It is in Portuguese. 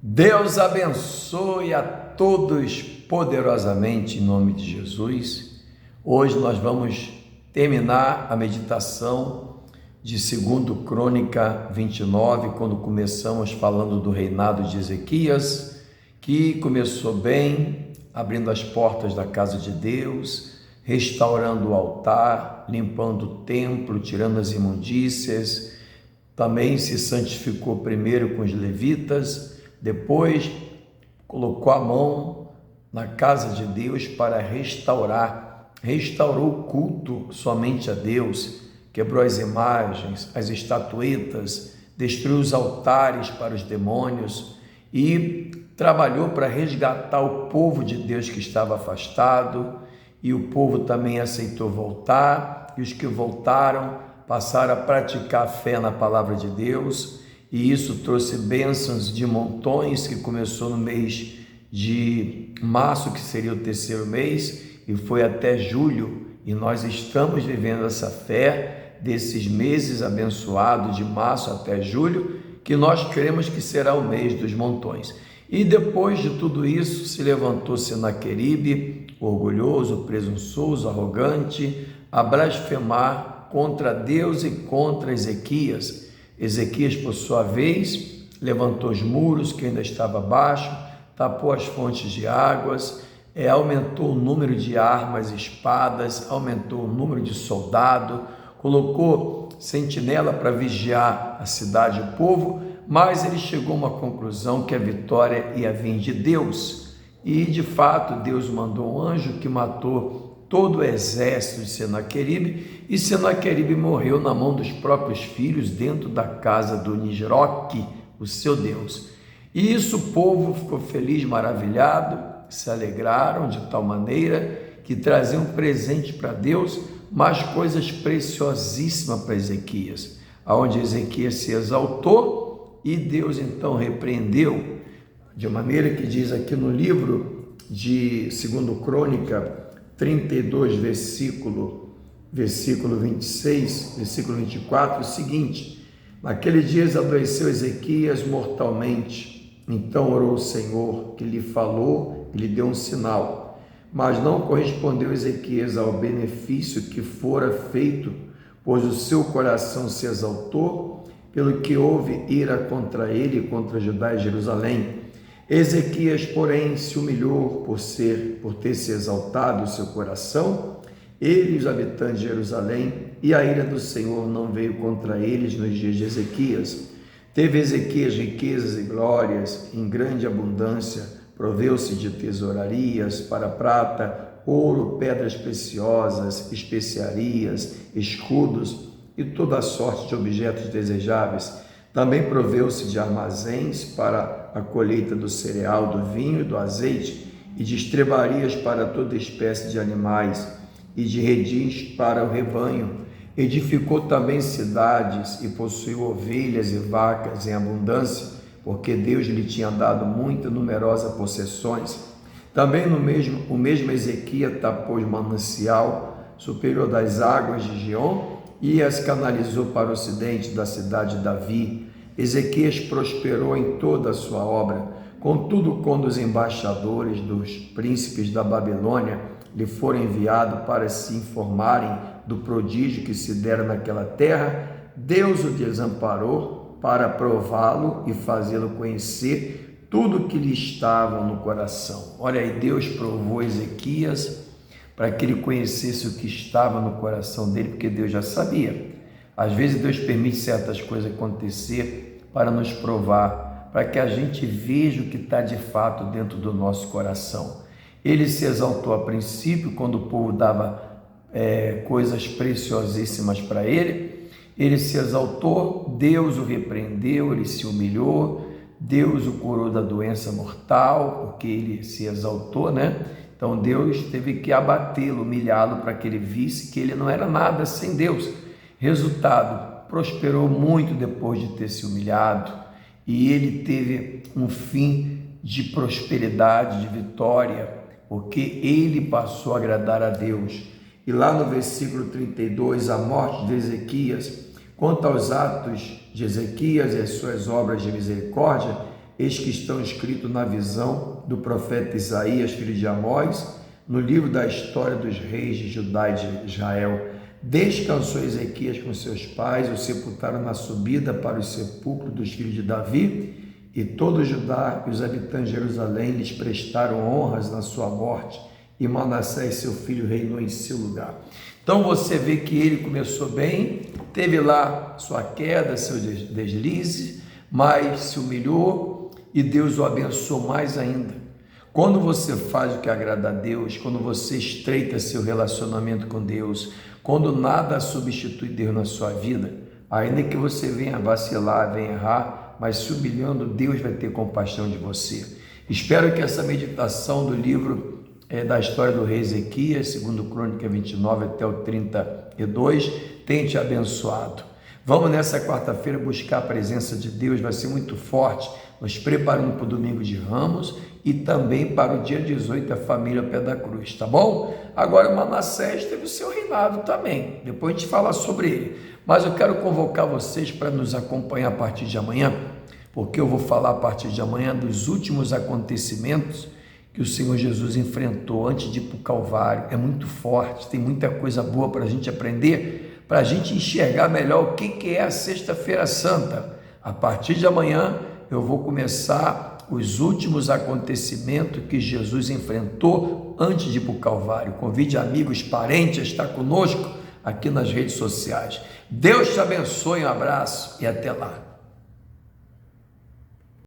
Deus abençoe a todos poderosamente em nome de Jesus. Hoje nós vamos terminar a meditação de 2 Crônica 29, quando começamos falando do reinado de Ezequias, que começou bem, abrindo as portas da casa de Deus, restaurando o altar, limpando o templo, tirando as imundícias. Também se santificou primeiro com os levitas, depois colocou a mão na casa de Deus para restaurou o culto somente a Deus, quebrou as imagens, as estatuetas, destruiu os altares para os demônios e trabalhou para resgatar o povo de Deus que estava afastado, e o povo também aceitou voltar, e os que voltaram passaram a praticar a fé na palavra de Deus, e isso trouxe bênçãos de montões, que começou no mês de março, que seria o terceiro mês, e foi até julho, e nós estamos vivendo essa fé desses meses abençoados, de março até julho, que nós cremos que será o mês dos montões. E depois de tudo isso, se levantou Senaqueribe, orgulhoso, presunçoso, arrogante, a blasfemar contra Deus e contra Ezequias. Ezequias, por sua vez, levantou os muros que ainda estava abaixo, tapou as fontes de águas, aumentou o número de armas e espadas, aumentou o número de soldados, colocou sentinela para vigiar a cidade e o povo, mas ele chegou a uma conclusão que a vitória ia vir de Deus. E, de fato, Deus mandou um anjo que matou todo o exército de Senaqueribe, e Senaqueribe morreu na mão dos próprios filhos dentro da casa do Nisroque, o seu Deus. E isso o povo ficou feliz, maravilhado, se alegraram de tal maneira que traziam um presente para Deus, mas coisas preciosíssimas para Ezequias, aonde Ezequias se exaltou e Deus então repreendeu, de maneira que diz aqui no livro de 2 Crônica 32, versículo 26, versículo 24, o seguinte: naquele dia adoeceu Ezequias mortalmente, então orou o Senhor, que lhe falou e lhe deu um sinal, mas não correspondeu Ezequias ao benefício que fora feito, pois o seu coração se exaltou, pelo que houve ira contra ele e contra Judá e Jerusalém. Ezequias, porém, se humilhou por ter se exaltado o seu coração, ele e os habitantes de Jerusalém, e a ira do Senhor não veio contra eles nos dias de Ezequias. Teve Ezequias riquezas e glórias em grande abundância, proveu-se de tesourarias para prata, ouro, pedras preciosas, especiarias, escudos e toda sorte de objetos desejáveis. Também proveu-se de armazéns para a colheita do cereal, do vinho e do azeite, e de estrebarias para toda espécie de animais, e de redis para o rebanho. Edificou também cidades e possuiu ovelhas e vacas em abundância, porque Deus lhe tinha dado muita numerosa possessões. Também o mesmo Ezequias tapou o manancial superior das águas de Gion e as canalizou para o ocidente da cidade de Davi. Ezequias prosperou em toda a sua obra. Contudo, quando os embaixadores dos príncipes da Babilônia lhe foram enviados para se informarem do prodígio que se dera naquela terra, Deus o desamparou para prová-lo e fazê-lo conhecer tudo que lhe estava no coração. Olha aí, Deus provou Ezequias para que ele conhecesse o que estava no coração dele, porque Deus já sabia. Às vezes Deus permite certas coisas acontecer para nos provar, para que a gente veja o que está de fato dentro do nosso coração. Ele se exaltou a princípio, quando o povo dava coisas preciosíssimas para ele. Ele se exaltou, Deus o repreendeu, ele se humilhou, Deus o curou da doença mortal, porque ele se exaltou, né? Então Deus teve que abatê-lo, humilhá-lo, para que ele visse que ele não era nada sem Deus. Resultado, prosperou muito depois de ter se humilhado, e ele teve um fim de prosperidade, de vitória, porque ele passou a agradar a Deus. E lá no versículo 32, a morte de Ezequias, quanto aos atos de Ezequias e as suas obras de misericórdia, eis que estão escritos na visão do profeta Isaías, filho de Amós, no livro da história dos reis de Judá e de Israel. Descansou Ezequias com seus pais, o sepultaram na subida para o sepulcro dos filhos de Davi, e todo Judá e os habitantes de Jerusalém lhes prestaram honras na sua morte, e Manassés, seu filho, reinou em seu lugar. Então você vê que ele começou bem, teve lá sua queda, seu deslize, mas se humilhou e Deus o abençoou mais ainda. Quando você faz o que agrada a Deus, quando você estreita seu relacionamento com Deus, quando nada substitui Deus na sua vida, ainda que você venha vacilar, venha errar, mas se humilhando, Deus vai ter compaixão de você. Espero que essa meditação do livro da história do rei Ezequias, segundo Crônica 29 até o 32, tenha te abençoado. Vamos nessa quarta-feira buscar a presença de Deus, vai ser muito forte, nos preparando para o domingo de Ramos e também para o dia 18, a família Pé da Cruz, tá bom? Agora Manassés teve o seu reinado também, depois a gente fala sobre ele, mas eu quero convocar vocês para nos acompanhar a partir de amanhã, porque eu vou falar a partir de amanhã dos últimos acontecimentos que o Senhor Jesus enfrentou antes de ir para o Calvário. É muito forte, tem muita coisa boa para a gente aprender, para a gente enxergar melhor o que é a Sexta-feira Santa. A partir de amanhã eu vou começar os últimos acontecimentos que Jesus enfrentou antes de ir para o Calvário. Convide amigos, parentes a estar conosco aqui nas redes sociais. Deus te abençoe, um abraço e até lá.